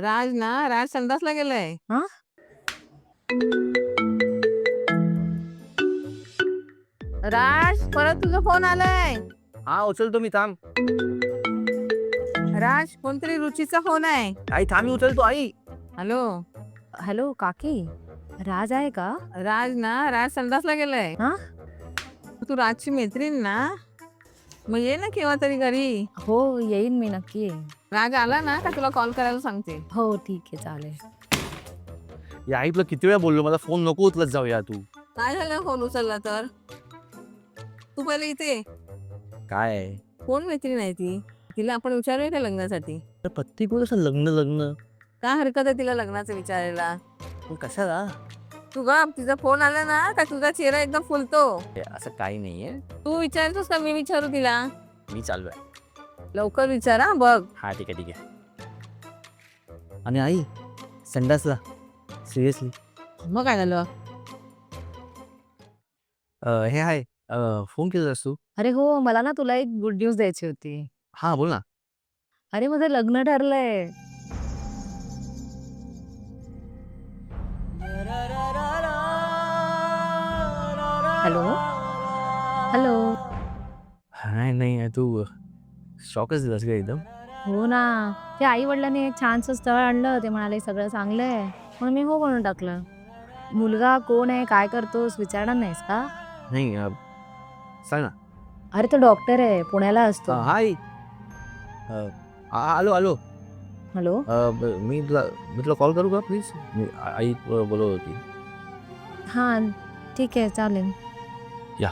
राज संडासला गेलाय. हा. राज परत तुझा फोन आलाय. हा उचलतो मी, थांब. राज कोणतरी रुचीचा फोन आहे. आई थांब, मी उचलतो आई. हॅलो. हॅलो काकी, राज आहे का? राज संडासला गेलाय. हा. तू राजची मैत्रीण ना, मग ये ना केव्हा तरी घरी. हो येईन मी, नक्की येईन. राज आला ना का तुला कॉल करायला सांगते. हो ठीक आहे, चालेल. या आई तुला किती वेळा बोललो, मला फोन नको उचलत जाऊया तू. काय झालं फोन उचलला तर? तू पहिले इथे ये. काय कोण मैत्रीण आहे ती? तिला आपण विचारूया का लग्नासाठी? प्रत्येक वेळेस लग्न लग्न काय हरकत आहे तिला लग्नाचं विचारायला? पण कशाला? तू ग तिचा फोन आला ना का तुझा चेहरा एकदम फुलतो. असं काही नाहीये, तू विचारतोस का मी विचारू तिला? मी चालू आहे. लवकर विचारा बघ. हा ठीक आहे ठीक आहे. आणि आई संडासला सिरियसली मग काय झालं? हे आहे, फोन केलास तू? अरे हो, मला ना तुला एक गुड न्यूज द्यायची होती. हा बोल ना. अरे माझं लग्न ठरलंय. Hello hello. नाही तू शॉकच दिलास का एकदम? हो ना, ते आई वडिलांनी एक छानसं स्थळ आणलं. ते म्हणाले सगळं चांगलं आहे, म्हणून मी हो म्हणून टाकलं. मुलगा कोण आहे, काय करतोस विचारणार नाहीस का? नाही सांग ना. अरे तो डॉक्टर आहे, पुण्याला असतो. हाय. आलो आलो. हॅलो. मी तुला कॉल करू का प्लीज? आई बोलत होती. हां ठीक आहे, चालेल. या.